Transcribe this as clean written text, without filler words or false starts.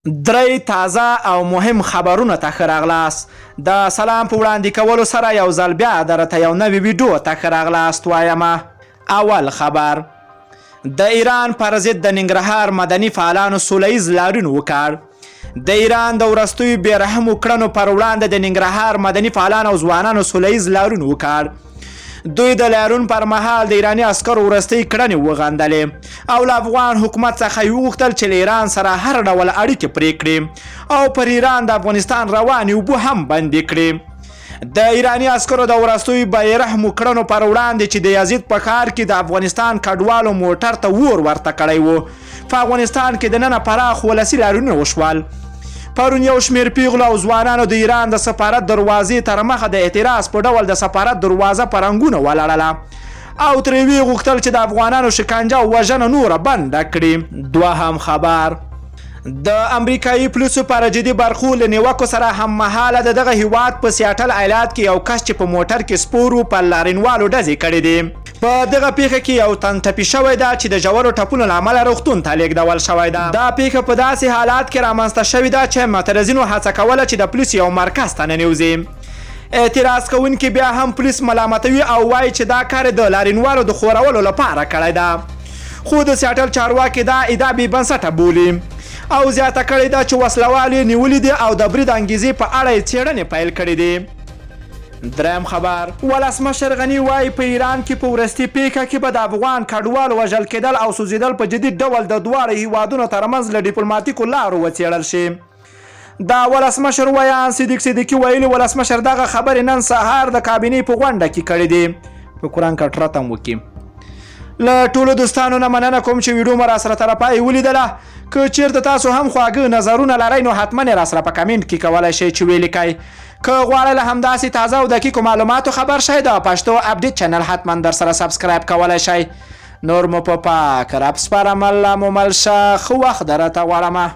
درې تازه او مهم خبرونه ته ښه راغلاست. د سلام په وړاندې کولو سره یو ځل بیا درته یو نوی ویډیو ته ښه راغلاست وایمه. اول خبر: د ایران پر ضد د ننګرهار مدني فعالانو سوله ییز لاریون وکړ. د ایران د وروستیو بېرحمو کړنو پر وړاندې د ننګرهار مدني فعالانو او ځوانانو سوله ییز لاریون وکړ. دوی د لاریون پر مهال د ایراني عسکرو وروستۍ کړنې وغندلې او له افغان حکومت څخه یې وغوښتل چې له ایران سره هر ډول اړیکې پرې کړي او پر ایران د افغانستان روانې اوبه هم بندې کړي. د ایراني عسکرو د وروستیو بېرحمو کړنو پر وړاندې چې د یزید په ښار کې د افغانستان کډوالو موټر ته اور ورته کړی و، په افغانستان کې دننه پراخ ولسي لاریونونه وشول. پرون یو شمېر پیغلو او ځوانانو د ایران د سفارت دروازې تر مخه د اعتراض په ډول د سفارت دروازه په رنګونه ولړله او ترې ویې غوښتل چې د افغانانو شکنجه او وژنه نوره بنده کړي. دوهم خبر: د امریکایي پولیسو پر جدي برخو له نیوکو سره هممهاله د دغه هیواد په سیاټل ایالت کې یو کس چې په موټر کې سپور و په لاریونوالو ډزې کړې دي. په دغه پیښه کې یو تن ټپي شوی ده چې د ژورو ټپونو له امله روغتون ته لیږدول شوی ده. دا پیښه په داسې حالات کې رامنځته شوې ده چې معترضینو هڅه کوله چې د پولیسو یو مرکز ته ننوځي. اعتراض کوونکي بیا هم پولیس ملامتوي او وایي چې دا کار د لاریونوالو د خورولو لپاره کړی ده، خو د سیاټل چارواکي دا ادعا بې بنسټه بولي او زیاته کړې ده چې وسلوال یې نیولي دي او د برید انګیزې په اړه یې څېړنې پیل کړې دي. دریم خبر: ولسمشر غني وایي په ایران کې په وروستي پیښه کې به د افغان کډوالو وژل کېدل او سوځېدل په جدي ډول د دواړو هیوادونو ترمنځ له ډیپلوماتیکو لارو وڅېړل شي. دا ولسمشر ویان صدیق صدیقي ویلي ولسمشر دغه خبرې نن سهار د کابینې په غونډه کې کړې دي. په قرآن کټ رتم وکړي. له ټولو دوستانو نه مننه کوم چې ویډیو مو راسره تر پایه ولیدله. که چیرته تاسو هم خواږه نظرونه لرئ نو حتما یې راسره په کمنټ کې کولی شئ چې ویې لیکئ. که غواړئ له همداسې تازه او دقیقو معلوماتو خبر شئ د پښتو اپډیټ چینل حتما در سره سبسکرایب کولی شئ. نور مو په پاک رب سپارم. الله مو مل شه. ښه وخت درته غواړمه.